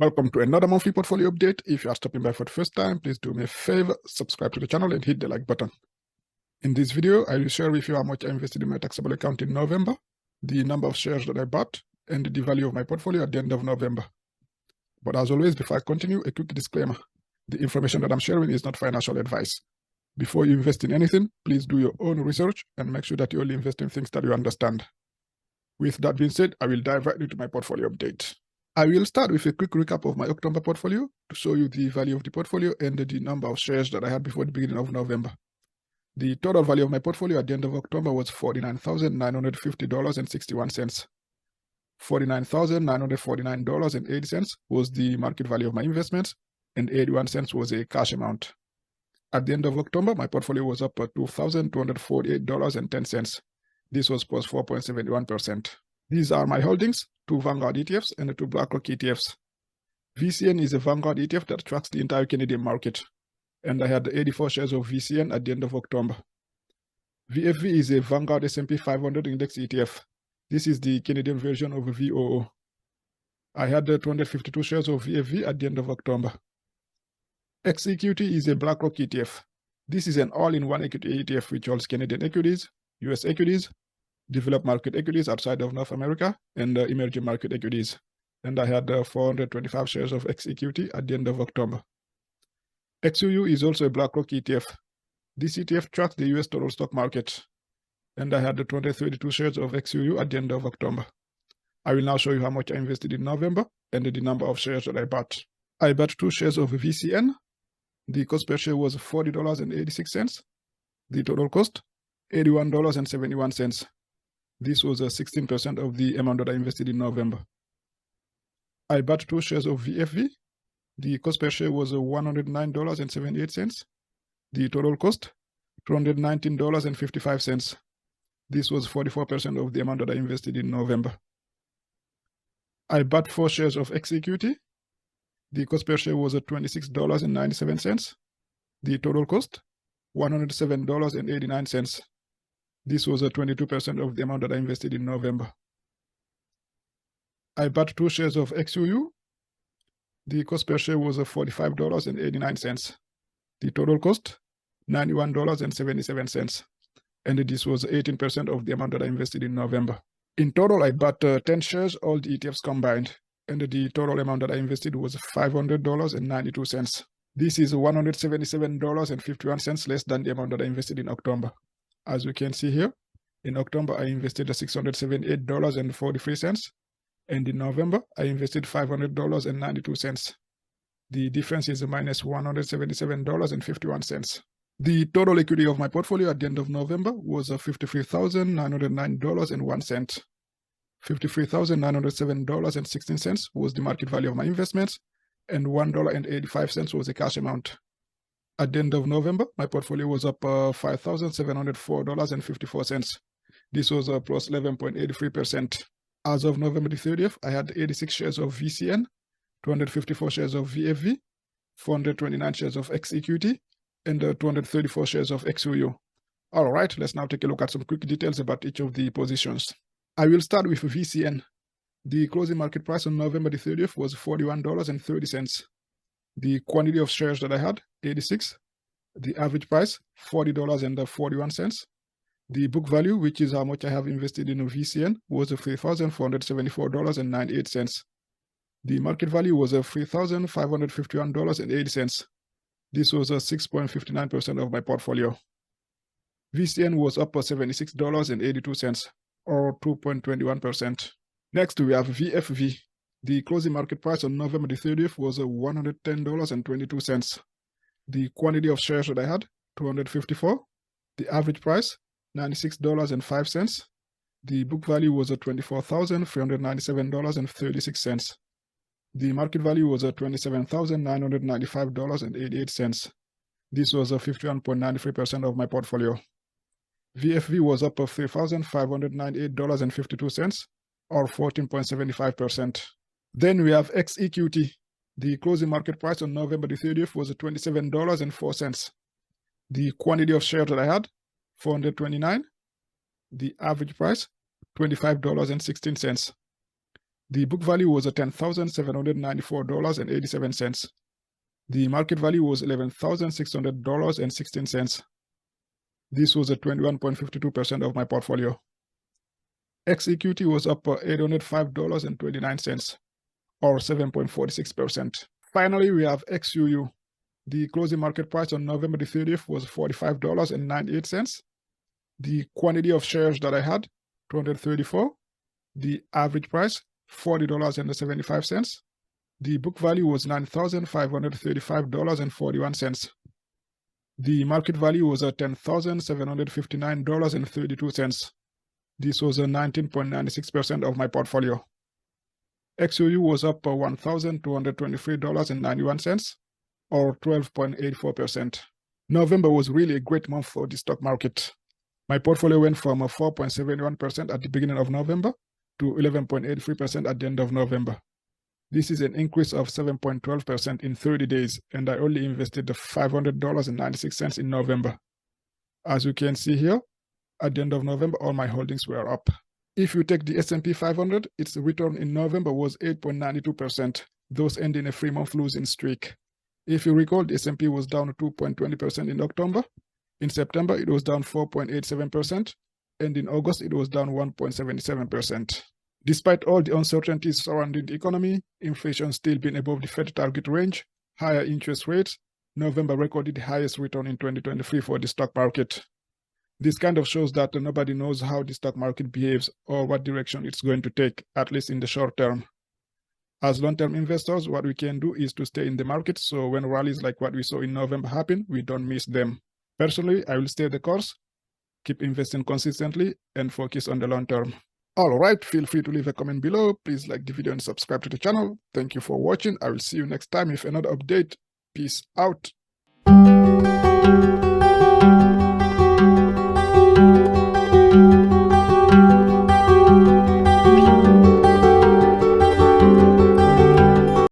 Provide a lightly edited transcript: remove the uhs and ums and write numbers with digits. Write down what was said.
Welcome to another monthly portfolio update. If you are stopping by for the first time, please do me a favor, subscribe to the channel and hit the like button. In this video, I will share with you how much I invested in my taxable account in November, the number of shares that I bought, and the value of my portfolio at the end of November. But as always, before I continue, a quick disclaimer. The information that I'm sharing is not financial advice. Before you invest in anything, please do your own research and make sure that you only invest in things that you understand. With that being said, I will dive right into my portfolio update. I will start with a quick recap of my October portfolio to show you the value of the portfolio and the number of shares that I had before the beginning of November. The total value of my portfolio at the end of October was $49,950.61. $49,949.80 was the market value of my investments, and 81 cents was a cash amount. At the end of October, my portfolio was up at $2,248.10. This was plus 4.71%. These are my holdings, 2 Vanguard ETFs and 2 BlackRock ETFs. VCN is a Vanguard ETF that tracks the entire Canadian market, and I had 84 shares of VCN at the end of October. VFV is a Vanguard S&P 500 Index ETF. This is the Canadian version of VOO. I had 252 shares of VFV at the end of October. XEQT is a BlackRock ETF. This is an all-in-one equity ETF which holds Canadian equities, US equities, developed market equities outside of North America, and emerging market equities. And I had 425 shares of XEQT at the end of October. XUU is also a BlackRock ETF. This ETF tracks the US total stock market, and I had 232 shares of XUU at the end of October. I will now show you how much I invested in November and the number of shares that I bought. I bought 2 shares of VCN. The cost per share was $40.86. The total cost, $81.71. This was 16% of the amount that I invested in November. I bought 2 shares of VFV. The cost per share was $109.78. The total cost, $219.55. This was 44% of the amount that I invested in November. I bought 4 shares of XEQT. The cost per share was $26.97. The total cost, $107.89. This was 22% of the amount that I invested in November. I bought 2 shares of XUU. The cost per share was $45.89. The total cost, $91.77. And this was 18% of the amount that I invested in November. In total, I bought 10 shares, all the ETFs combined, and the total amount that I invested was $500.92. This is $177.51 less than the amount that I invested in October. As you can see here, in October, I invested $678.43, and in November, I invested $500.92. The difference is minus $177.51. The total equity of my portfolio at the end of November was $53,909.01. $53,907.16 was the market value of my investments, and $1.85 was the cash amount. At the end of November, my portfolio was up $5,704.54. This was plus 11.83%. As of November the 30th, I had 86 shares of VCN, 254 shares of VFV, 429 shares of XEQT, and 234 shares of XUU. All right, let's now take a look at some quick details about each of the positions. I will start with VCN. The closing market price on November the 30th was $41.30. The quantity of shares that I had, 86. The average price, $40.41. The book value, which is how much I have invested in VCN, was $3,474.98. The market value was $3,551.80. This was 6.59% of my portfolio. VCN was up $76.82, or 2.21%. Next, we have VFV. The closing market price on November the 30th was $110.22. The quantity of shares that I had, 254. The average price, $96.05. The book value was $24,397.36. The market value was $27,995.88. This was 51.93% of my portfolio. VFV was up $3,598.52, or 14.75%. Then we have XEQT. The closing market price on November the 30th was $27.04. The quantity of shares that I had, 429. The average price, $25.16. The book value was $10,794.87. The market value was $11,600.16. This was 21.52% of my portfolio. X-equity was up $805.29, or 7.46%. Finally, we have XUU. The closing market price on November the 30th was $45.98. The quantity of shares that I had, 234. The average price, $40.75. The book value was $9,535.41. The market value was $10,759.32. This was 19.96% of my portfolio. XOU was up $1,223.91, or 12.84%. November was really a great month for the stock market. My portfolio went from 4.71% at the beginning of November to 11.83% at the end of November. This is an increase of 7.12% in 30 days, and I only invested $500.96 in November. As you can see here, at the end of November, all my holdings were up. If you take the S&P 500, its return in November was 8.92%, thus ending a 3-month losing streak. If you recall, the S&P was down 2.20% in October. In September, it was down 4.87%, and in August, it was down 1.77%. Despite all the uncertainties surrounding the economy, inflation still being above the Fed target range, higher interest rates, November recorded the highest return in 2023 for the stock market. This kind of shows that nobody knows how the stock market behaves or what direction it's going to take, at least in the short term. As long-term investors, what we can do is to stay in the market, so when rallies like what we saw in November happen, we don't miss them. Personally, I will stay the course, keep investing consistently, and focus on the long term. All right, feel free to leave a comment below. Please like the video and subscribe to the channel. Thank you for watching. I will see you next time with another update. Peace out.